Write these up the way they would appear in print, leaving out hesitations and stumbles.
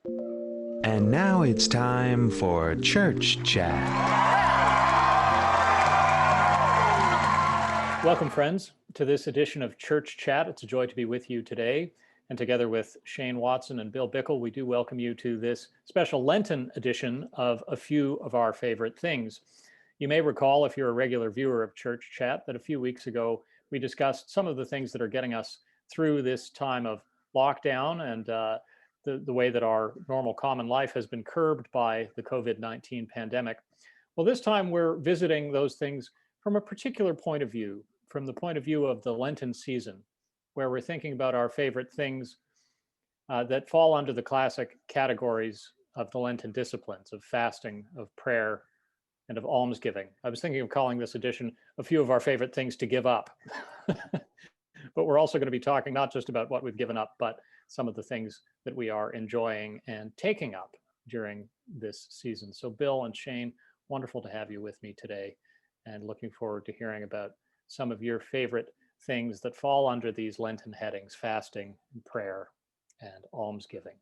And now it's time for Church Chat. Welcome, friends, to this edition of Church Chat. It's a joy to be with you today. And together with Shane Watson and Bill Bickle, we do welcome you to this special Lenten edition of a few of our favorite things. You may recall, if you're a regular viewer of Church Chat, that a few weeks ago, we discussed some of the things that are getting us through this time of lockdown and the way that our normal common life has been curbed by the COVID-19 pandemic. Well, this time we're visiting those things from a particular point of view, from the point of view of the Lenten season, where we're thinking about our favorite things that fall under the classic categories of the Lenten disciplines of fasting, of prayer, and of almsgiving. I was thinking of calling this edition a few of our favorite things to give up. But we're also going to be talking not just about what we've given up, but some of the things that we are enjoying and taking up during this season. So Bill and Shane, wonderful to have you with me today, and looking forward to hearing about some of your favorite things that fall under these Lenten headings: fasting, and prayer, and almsgiving.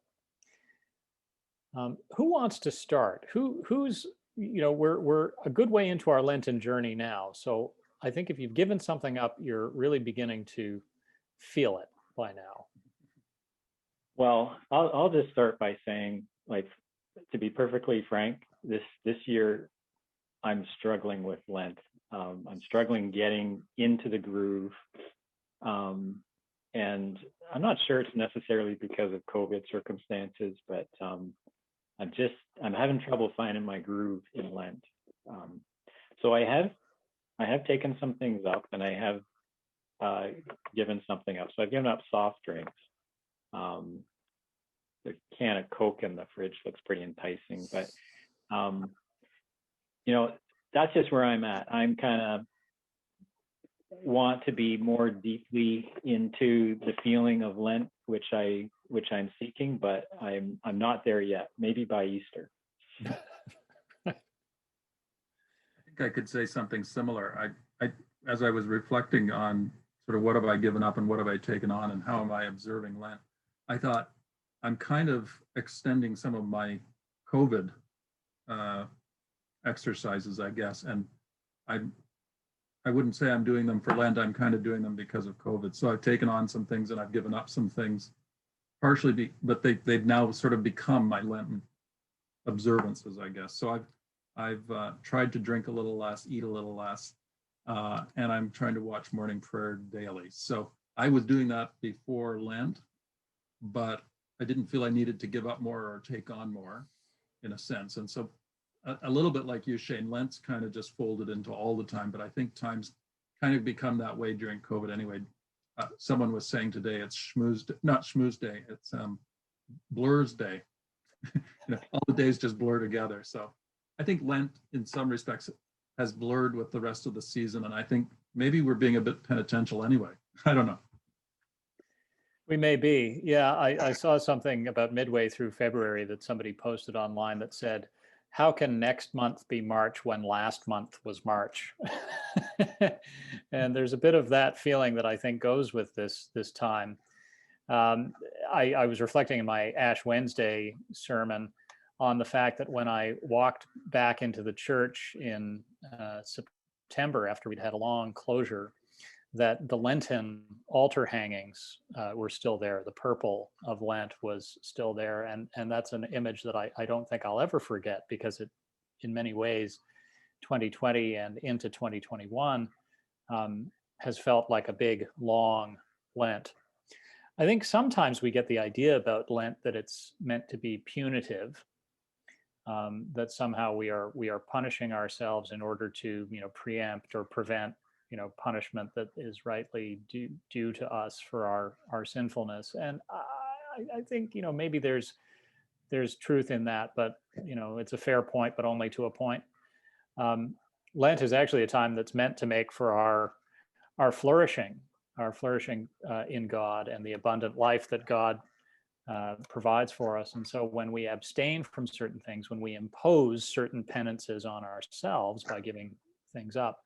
Who wants to start? Who's, we're a good way into our Lenten journey now. So I think if you've given something up, you're really beginning to feel it by now. Well, I'll just start by saying, like, to be perfectly frank, this year I'm struggling with Lent. I'm struggling getting into the groove, and I'm not sure it's necessarily because of COVID circumstances, but I'm having trouble finding my groove in Lent. So I have taken some things up, and I have given something up. So I've given up soft drinks. The can of Coke in the fridge looks pretty enticing, but that's just where I'm at. I'm kind of want to be more deeply into the feeling of Lent, which I'm seeking, but I'm not there yet. Maybe by Easter. I think I could say something similar. I as I was reflecting on sort of what have I given up and what have I taken on and how am I observing Lent, I thought I'm kind of extending some of my COVID exercises, I guess, and I wouldn't say I'm doing them for Lent. I'm kind of doing them because of COVID. So I've taken on some things and I've given up some things, partially, but they've now sort of become my Lenten observances, I guess. So I've tried to drink a little less, eat a little less, and I'm trying to watch morning prayer daily. So I was doing that before Lent, but I didn't feel I needed to give up more or take on more, in a sense. And so a little bit like you, Shane, Lent's kind of just folded into all the time, but I think times kind of become that way during COVID anyway. Someone was saying today it's not schmooze day, it's blurs day. All the days just blur together. So I think Lent, in some respects, has blurred with the rest of the season, and I think maybe we're being a bit penitential anyway. I don't know. We may be. Yeah, I saw something about midway through February that somebody posted online that said, how can next month be March when last month was March? And there's a bit of that feeling that I think goes with this time. I was reflecting in my Ash Wednesday sermon on the fact that when I walked back into the church in September after we'd had a long closure, that the Lenten altar hangings were still there. The purple of Lent was still there. And that's an image that I don't think I'll ever forget, because it, in many ways, 2020 and into 2021 has felt like a big, long Lent. I think sometimes we get the idea about Lent that it's meant to be punitive, that somehow we are punishing ourselves in order to, preempt or prevent punishment that is rightly due to us for our sinfulness. And I think maybe there's truth in that, but it's a fair point, but only to a point. Lent is actually a time that's meant to make for our flourishing in God and the abundant life that God provides for us. And so when we abstain from certain things, when we impose certain penances on ourselves by giving things up,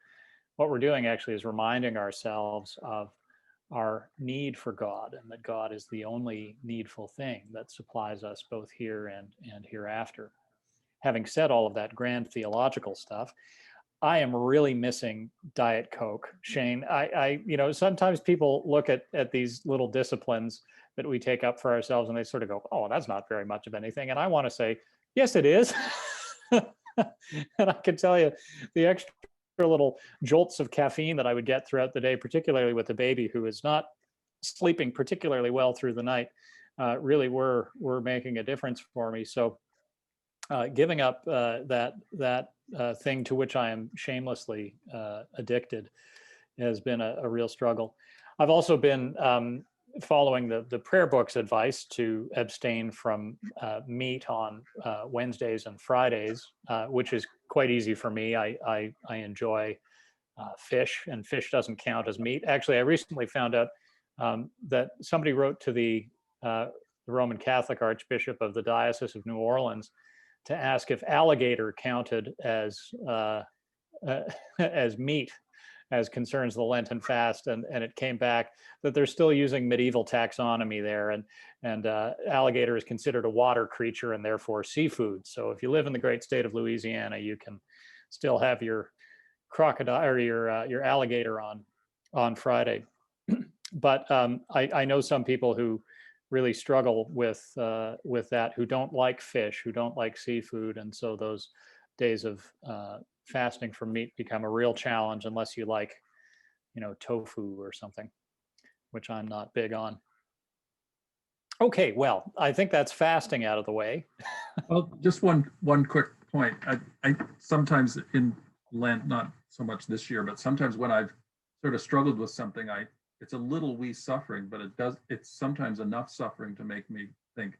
what we're doing actually is reminding ourselves of our need for God, and that God is the only needful thing that supplies us both here and hereafter. Having said all of that grand theological stuff, I am really missing Diet Coke, Shane. Sometimes people look at these little disciplines that we take up for ourselves and they sort of go, oh, that's not very much of anything. And I want to say, yes, it is. And I can tell you the extra little jolts of caffeine that I would get throughout the day, particularly with a baby who is not sleeping particularly well through the night, really were making a difference for me. So giving up that thing to which I am shamelessly addicted has been a real struggle. I've also been following the prayer book's advice to abstain from meat on Wednesdays and Fridays, which is quite easy for me. I enjoy fish, and fish doesn't count as meat. Actually, I recently found out that somebody wrote to the Roman Catholic Archbishop of the Diocese of New Orleans to ask if alligator counted as meat as concerns the Lenten fast, and it came back that they're still using medieval taxonomy there, and alligator is considered a water creature and therefore seafood. So if you live in the great state of Louisiana, you can still have your crocodile or your alligator on Friday. But I know some people who really struggle with that, who don't like fish, who don't like seafood, and so those days of fasting from meat become a real challenge unless you like, tofu or something, which I'm not big on. Okay, well, I think that's fasting out of the way. Well, just one quick point. I sometimes in Lent, not so much this year, but sometimes when I've sort of struggled with something, it's a little wee suffering, but it's sometimes enough suffering to make me think,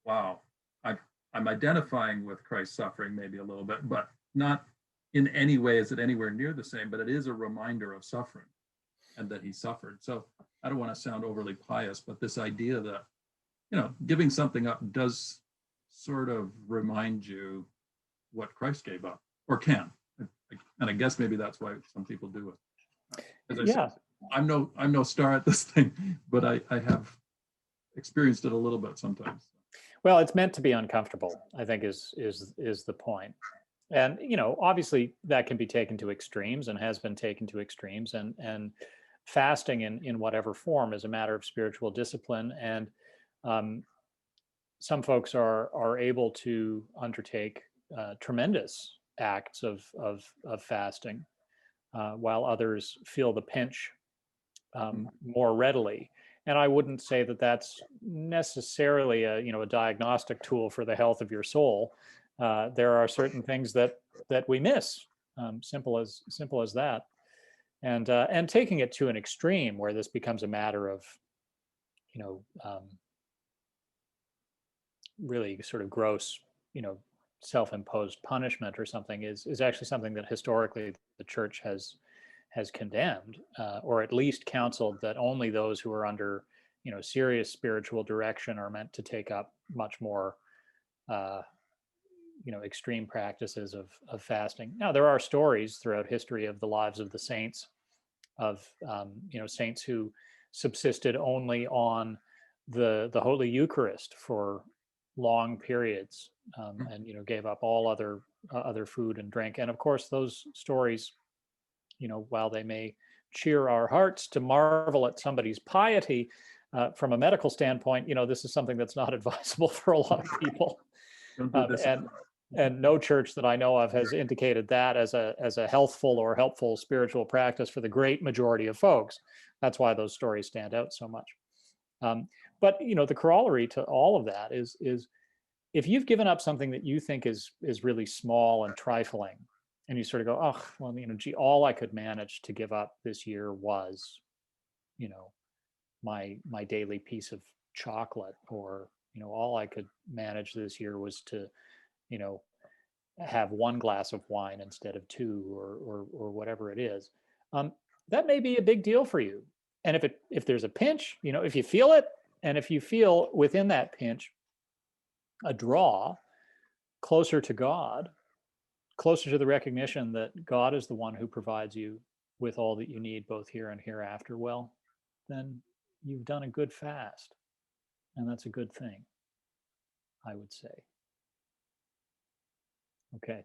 wow, I'm identifying with Christ's suffering maybe a little bit, but not in any way is it anywhere near the same, but it is a reminder of suffering and that he suffered. So I don't want to sound overly pious, but this idea that, giving something up does sort of remind you what Christ gave up, or can. And I guess maybe that's why some people do it. As I said, I'm no star at this thing, but I have experienced it a little bit sometimes. Well, it's meant to be uncomfortable, I think is the point. And, obviously that can be taken to extremes and has been taken to extremes, and fasting in whatever form is a matter of spiritual discipline. And some folks are able to undertake tremendous acts of fasting, while others feel the pinch more readily. And I wouldn't say that that's necessarily a diagnostic tool for the health of your soul. There are certain things that we miss, simple as that. And taking it to an extreme where this becomes a matter of, really sort of gross, self-imposed punishment or something is actually something that historically the church has condemned, or at least counseled that only those who are under, serious spiritual direction are meant to take up much more, extreme practices of fasting. Now, there are stories throughout history of the lives of the saints, of saints who subsisted only on the Holy Eucharist for long periods, and gave up all other food and drink. And of course, those stories, while they may cheer our hearts to marvel at somebody's piety, from a medical standpoint, this is something that's not advisable for a lot of people. And no church that I know of has indicated that as a healthful or helpful spiritual practice for the great majority of folks. That's why those stories stand out so much. But the corollary to all of that is if you've given up something that you think is really small and trifling, and you sort of go, oh, well, gee, all I could manage to give up this year was, my daily piece of chocolate, or, all I could manage this year was to, have one glass of wine instead of two, or whatever it is. That may be a big deal for you. And if there's a pinch, if you feel it, and if you feel within that pinch a draw closer to God, closer to the recognition that God is the one who provides you with all that you need, both here and hereafter, well, then you've done a good fast. And that's a good thing, I would say. Okay.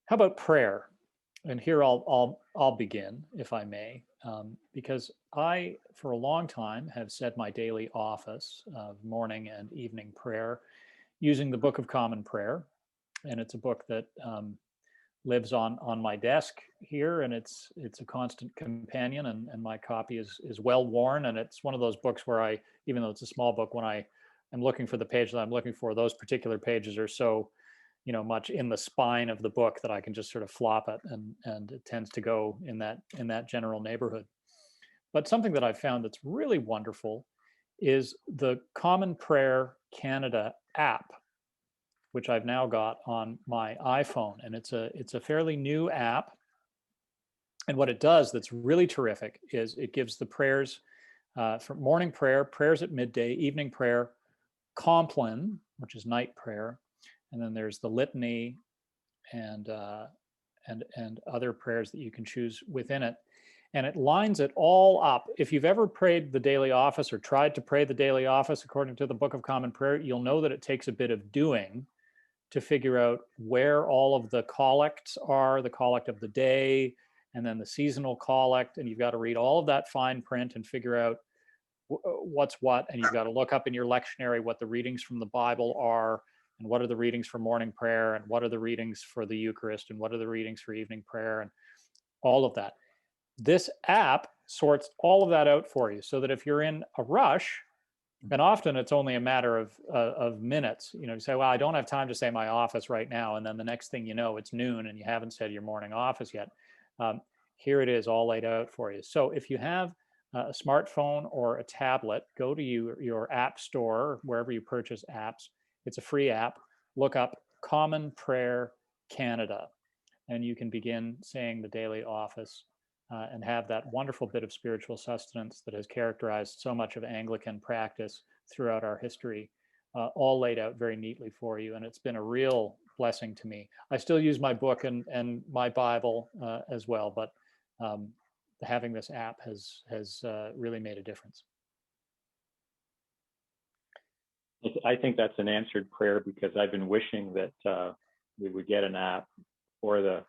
How about prayer? And here I'll begin, if I may, because I, for a long time, have said my daily office of morning and evening prayer using the Book of Common Prayer, and it's a book that lives on my desk here, and it's a constant companion, and my copy is well worn, and it's one of those books where I, even though it's a small book, when I am looking for the page that I'm looking for, those particular pages are so much in the spine of the book that I can just sort of flop it, and it tends to go in that general neighborhood. But something that I've found that's really wonderful is the Common Prayer Canada app, which I've now got on my iPhone, and it's a fairly new app. And what it does that's really terrific is it gives the prayers for morning prayer, prayers at midday, evening prayer, Compline, which is night prayer, and then there's the litany and other prayers that you can choose within it. And it lines it all up. If you've ever prayed the daily office or tried to pray the daily office according to the Book of Common Prayer, you'll know that it takes a bit of doing to figure out where all of the collects are, the collect of the day, and then the seasonal collect. And you've got to read all of that fine print and figure out what's what. And you've got to look up in your lectionary what the readings from the Bible are, and what are the readings for morning prayer, and what are the readings for the Eucharist, and what are the readings for evening prayer, and all of that. This app sorts all of that out for you, so that if you're in a rush, and often it's only a matter of minutes, you say, well, I don't have time to say my office right now, and then the next thing you know, it's noon and you haven't said your morning office yet. Here it is all laid out for you. So if you have a smartphone or a tablet, go to your app store, wherever you purchase apps. It's a free app. Look up Common Prayer Canada, and you can begin saying the daily office and have that wonderful bit of spiritual sustenance that has characterized so much of Anglican practice throughout our history, all laid out very neatly for you. And it's been a real blessing to me. I still use my book and my Bible as well, but having this app has really made a difference. I think that's an answered prayer, because I've been wishing that we would get an app for the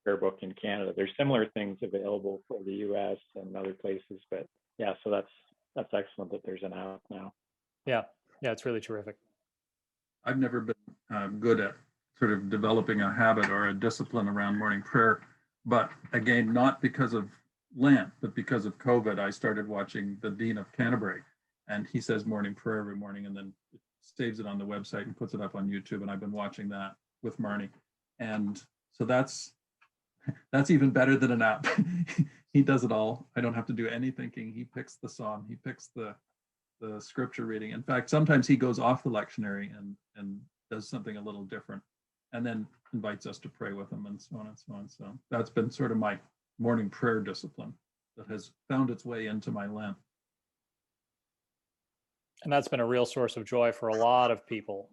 prayer book in Canada. There's similar things available for the US and other places, but yeah, so that's excellent that there's an app now. Yeah, it's really terrific. I've never been good at sort of developing a habit or a discipline around morning prayer, but again, not because of Lent, but because of COVID. I started watching the Dean of Canterbury, and he says morning prayer every morning, and then saves it on the website and puts it up on YouTube. And I've been watching that with Marnie, and so that's even better than an app. He does it all. I don't have to do any thinking. He picks the psalm. He picks the scripture reading. In fact, sometimes he goes off the lectionary and does something a little different, and then invites us to pray with him, and so on and so on. So that's been sort of my morning prayer discipline that has found its way into my Lent. And that's been a real source of joy for a lot of people.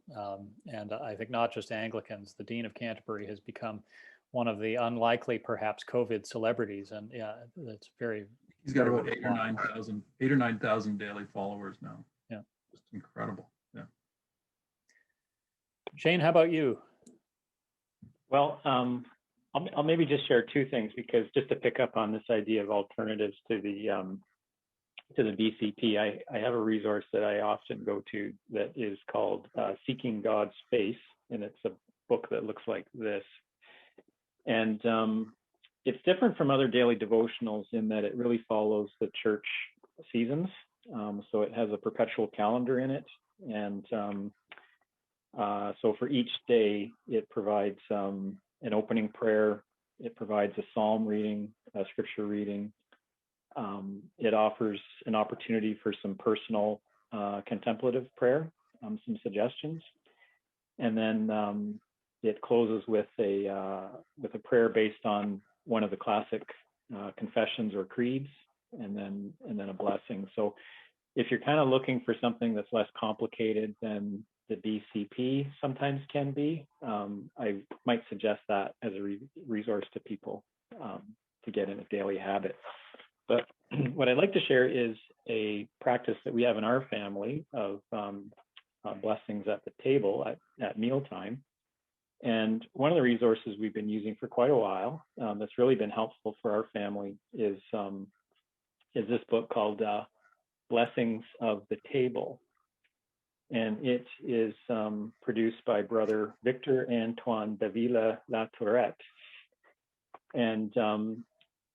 And I think not just Anglicans. The Dean of Canterbury has become one of the unlikely, perhaps, COVID celebrities. And yeah, that's very... He's got about 8 or 9,000 daily followers now. Yeah. Just incredible. Yeah. Shane, how about you? Well, I'll maybe just share two things, because just to pick up on this idea of alternatives to the BCP, I have a resource that I often go to that is called Seeking God's Face, and it's a book that looks like this. And it's different from other daily devotionals in that it really follows the church seasons. So it has a perpetual calendar in it. And so for each day, it provides an opening prayer. It provides a psalm reading, a scripture reading. It offers an opportunity for some personal contemplative prayer, some suggestions. And then it closes with a prayer based on one of the classic confessions or creeds, and then a blessing. So if you're kind of looking for something that's less complicated than the BCP sometimes can be, I might suggest that as a resource to people to get in a daily habit. but what I'd like to share is a practice that we have in our family of blessings at the table at mealtime. And one of the resources we've been using for quite a while that's really been helpful for our family is this book called Blessings of the Table. And it is produced by Brother Victor Antoine Davila La Tourette. And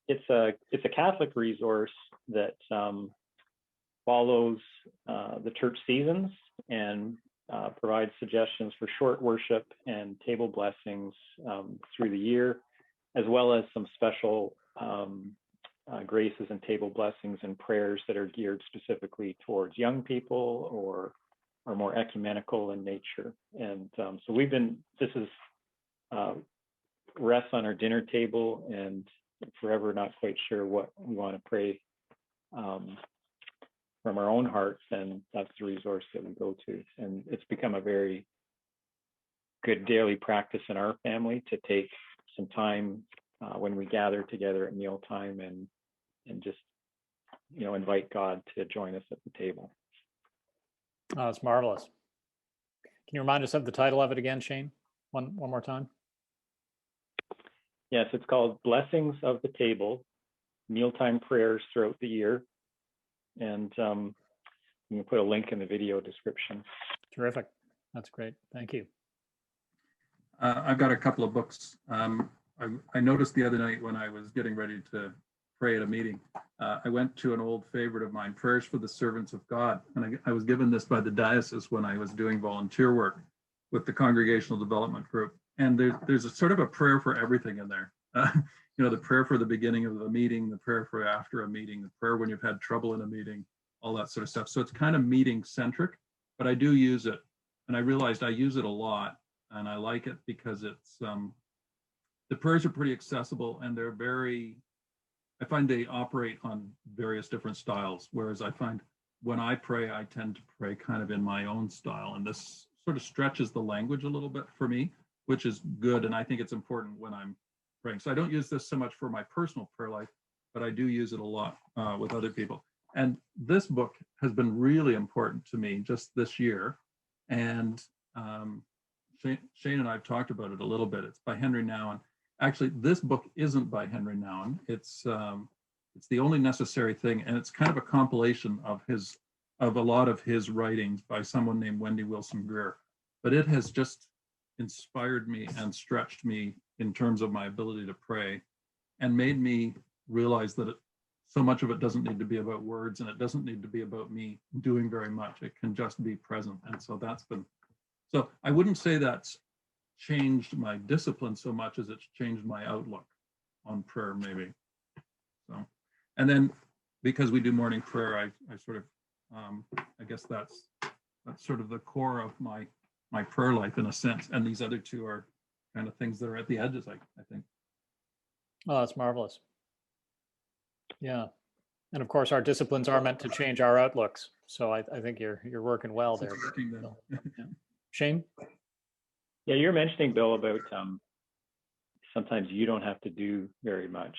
it's a Catholic resource that follows the church seasons and provides suggestions for short worship and table blessings through the year, as well as some special graces and table blessings and prayers that are geared specifically towards young people or are more ecumenical in nature. And so this is rests on our dinner table, and forever not quite sure what we want to pray from our own hearts, and that's the resource that we go to. And it's become a very good daily practice in our family to take some time when we gather together at mealtime and just, invite God to join us at the table. Oh, it's marvelous. Can you remind us of the title of it again, Shane? One more time. Yes, it's called Blessings of the Table, Mealtime Prayers Throughout the Year. And you can put a link in the video description. Terrific. That's great. Thank you. I've got a couple of books. I noticed the other night when I was getting ready to pray at a meeting, I went to an old favorite of mine, Prayers for the Servants of God. And I was given this by the diocese when I was doing volunteer work with the Congregational Development Group. And there's a sort of a prayer for everything in there. The prayer for the beginning of a meeting, the prayer for after a meeting, the prayer when you've had trouble in a meeting, all that sort of stuff. So it's kind of meeting centric, but I do use it. And I realized I use it a lot, and I like it because it's, the prayers are pretty accessible, and I find they operate on various different styles. Whereas I find when I pray, I tend to pray kind of in my own style. And this sort of stretches the language a little bit for me, which is good. And I think it's important when I'm praying. So I don't use this so much for my personal prayer life, but I do use it a lot with other people. And this book has been really important to me just this year. And Shane and I have talked about it a little bit. It's by Henry Nouwen. Actually, this book isn't by Henry Nouwen. It's The Only Necessary Thing, and it's kind of a compilation of a lot of his writings by someone named Wendy Wilson Greer. But it has just inspired me and stretched me in terms of my ability to pray, and made me realize that so much of it doesn't need to be about words, and it doesn't need to be about me doing very much. It can just be present. And so so I wouldn't say that's changed my discipline so much as it's changed my outlook on prayer, maybe. So, and then because we do morning prayer, I sort of, I guess that's sort of the core of my prayer life in a sense. And these other two are kind of things that are at the edges, I think. Oh, that's marvelous. Yeah. And of course, our disciplines are meant to change our outlooks. So I think you're working well there. Yeah. Shane? Yeah, you're mentioning, Bill, about sometimes you don't have to do very much,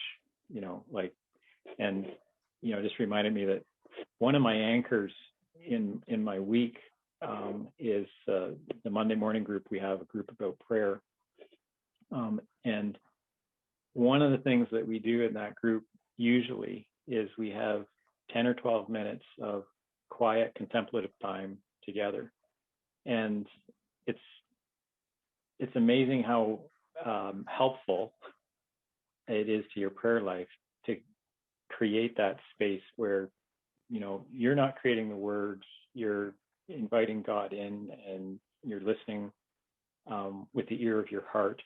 just reminded me that one of my anchors in my week is the Monday morning group. We have a group about prayer. And one of the things that we do in that group usually is we have 10 or 12 minutes of quiet contemplative time together. And it's amazing how helpful it is to your prayer life to create that space where, you're not creating the words, you're inviting God in, and you're listening with the ear of your heart.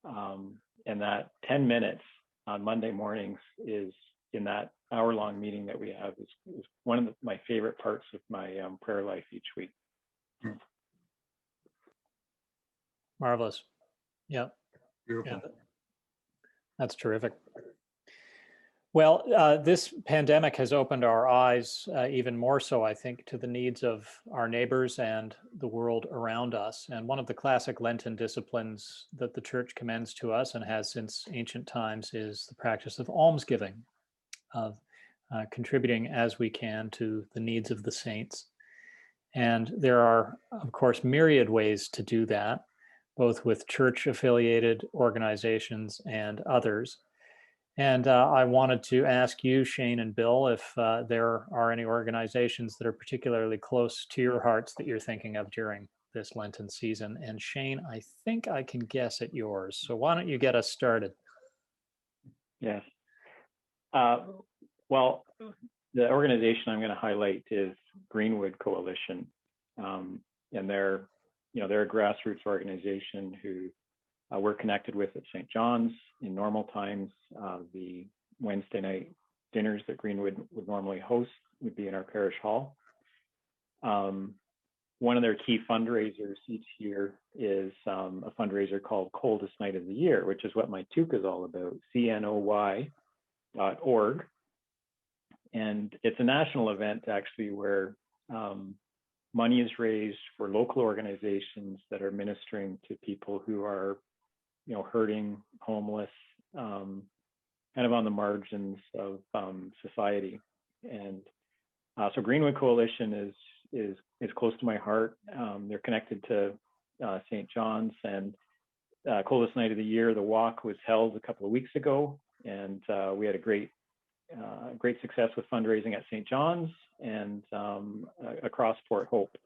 And that 10 minutes on Monday mornings is in that hour-long meeting that we have is one of my favorite parts of my prayer life each week. Marvelous. Yeah. Beautiful. Yeah. That's terrific. Well, this pandemic has opened our eyes even more so, I think, to the needs of our neighbors and the world around us. And one of the classic Lenten disciplines that the Church commends to us and has since ancient times is the practice of almsgiving. contributing as we can to the needs of the saints. And there are, of course, myriad ways to do that, both with church-affiliated organizations and others. And I wanted to ask you, Shane and Bill, if there are any organizations that are particularly close to your hearts that you're thinking of during this Lenten season. And Shane, I think I can guess at yours. So why don't you get us started? Yes. Well, the organization I'm going to highlight is Greenwood Coalition, and they're a grassroots organization who we're connected with at St. John's. In normal times, the Wednesday night dinners that Greenwood would normally host would be in our parish hall. One of their key fundraisers each year is a fundraiser called Coldest Night of the Year, which is what my toque is all about, cnoy.org. And it's a national event actually where money is raised for local organizations that are ministering to people who are, hurting, homeless, kind of on the margins of society. And so Greenwood Coalition is close to my heart. They're connected to St. John's, and Coldest Night of the Year, the walk was held a couple of weeks ago, and we had a great success with fundraising at St. John's and across Port Hope.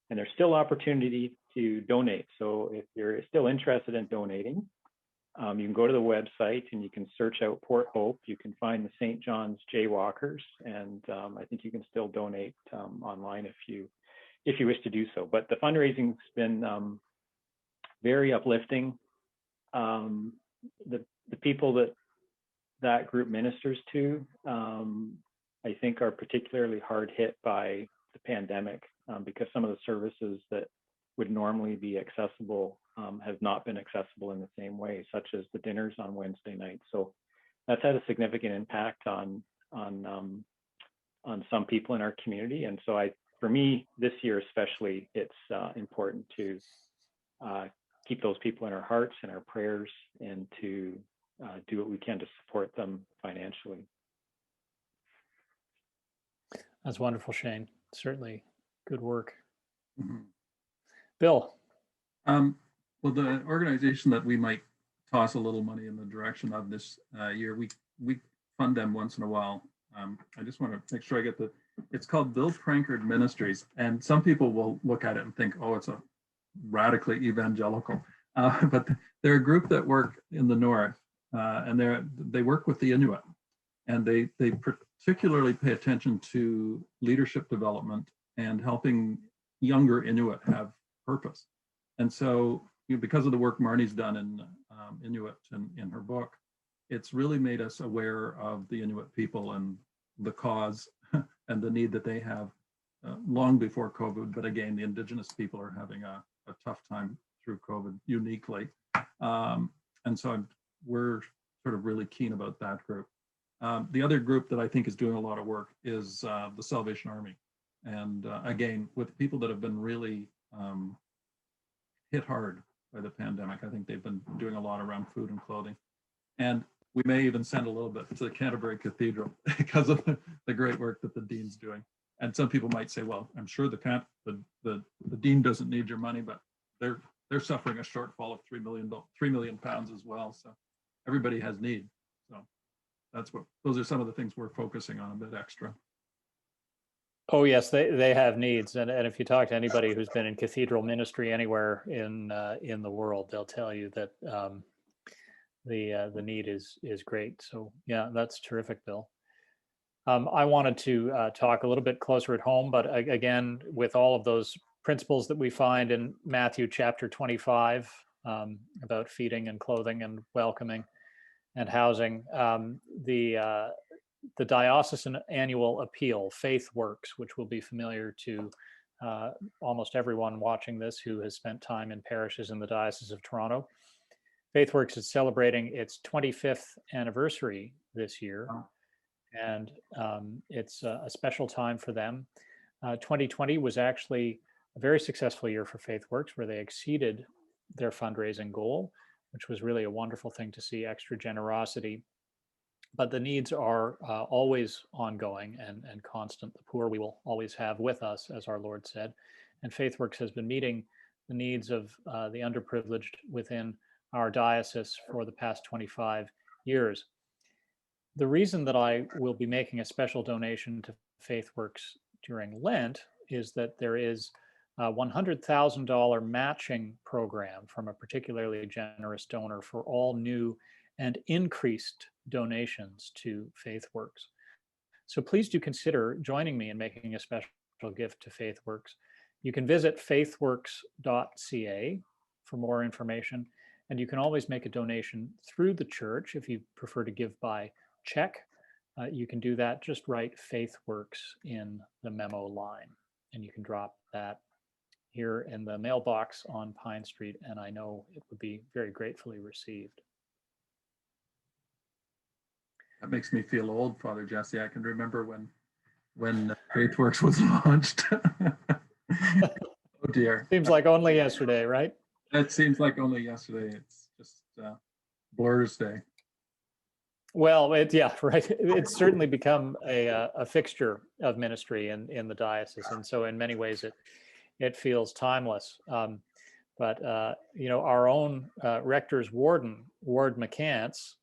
And there's still opportunity to donate. So if you're still interested in donating, you can go to the website and you can search out Port Hope. You can find the St. John's Jaywalkers, and I think you can still donate online if you wish to do so. But the fundraising's been very uplifting. The people that group ministers to, I think, are particularly hard hit by the pandemic because some of the services that would normally be accessible have not been accessible in the same way, such as the dinners on Wednesday night. So that's had a significant impact on some people in our community. And so for me, this year especially, it's important to keep those people in our hearts and our prayers, and to do what we can to support them financially. That's wonderful, Shane. Certainly good work. Mhm. Bill. Well, the organization that we might toss a little money in the direction of this year, we fund them once in a while. I just want to make sure I get it's called Bill Prankard Ministries. And some people will look at it and think, oh, it's a radically evangelical. But they're a group that work in the north, and they work with the Inuit. And they particularly pay attention to leadership development and helping younger Inuit have purpose. And so, because of the work Marnie's done in Inuit in her book, it's really made us aware of the Inuit people and the cause and the need that they have long before COVID. But again, the Indigenous people are having a tough time through COVID uniquely. And so we're sort of really keen about that group. The other group that I think is doing a lot of work is the Salvation Army. And again, with people that have been really hit hard by the pandemic, I think they've been doing a lot around food and clothing. And we may even send a little bit to the Canterbury Cathedral because of the great work that the dean's doing. And some people might say, well, I'm sure the dean doesn't need your money, but they're suffering a shortfall of £3 million as well. So everybody has need. So those are some of the things we're focusing on a bit extra. Oh yes, they have needs, and if you talk to anybody who's been in cathedral ministry anywhere in the world, they'll tell you that the need is great. So yeah, that's terrific, Bill. I wanted to talk a little bit closer at home, but again, with all of those principles that we find in Matthew chapter 25 about feeding and clothing and welcoming and housing, the diocesan annual appeal, Faith Works, which will be familiar to almost everyone watching this who has spent time in parishes in the Diocese of Toronto. Faith Works is celebrating its 25th anniversary this year, and it's a special time for them. 2020 was actually a very successful year for Faith Works, where they exceeded their fundraising goal, which was really a wonderful thing to see, extra generosity. but the needs are always ongoing and constant. The poor we will always have with us, as our Lord said. And FaithWorks has been meeting the needs of the underprivileged within our diocese for the past 25 years. The reason that I will be making a special donation to FaithWorks during Lent is that there is a $100,000 matching program from a particularly generous donor for all new and increased donations to FaithWorks. So please do consider joining me in making a special gift to FaithWorks. You can visit faithworks.ca for more information, and you can always make a donation through the church if you prefer to give by check. You can do that. Just write FaithWorks in the memo line, and you can drop that here in the mailbox on Pine Street, and I know it would be very gratefully received. That makes me feel old, Father Jesse. I can remember when FaithWorks was launched. Oh dear. Seems like only yesterday, right? That seems like only yesterday. It's just Blur's Day. Well, yeah, right. It's certainly become a fixture of ministry in the diocese, and so in many ways it feels timeless. But our own rector's warden, Ward McCants,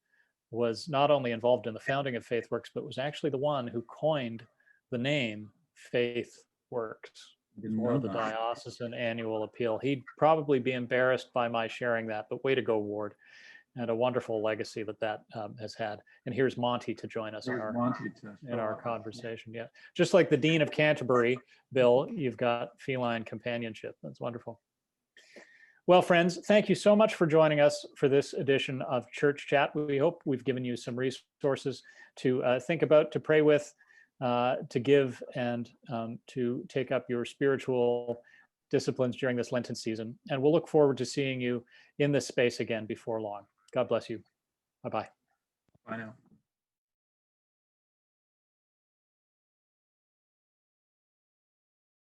was not only involved in the founding of FaithWorks, but was actually the one who coined the name FaithWorks for the diocesan annual appeal. He'd probably be embarrassed by my sharing that, but way to go, Ward. And a wonderful legacy that has had. And here's Monty to join us in our conversation. Yeah, just like the Dean of Canterbury, Bill, you've got feline companionship. That's wonderful. Well, friends, thank you so much for joining us for this edition of Church Chat. We hope we've given you some resources to think about, to pray with, to give, and to take up your spiritual disciplines during this Lenten season. And we'll look forward to seeing you in this space again before long. God bless you. Bye-bye. Bye now.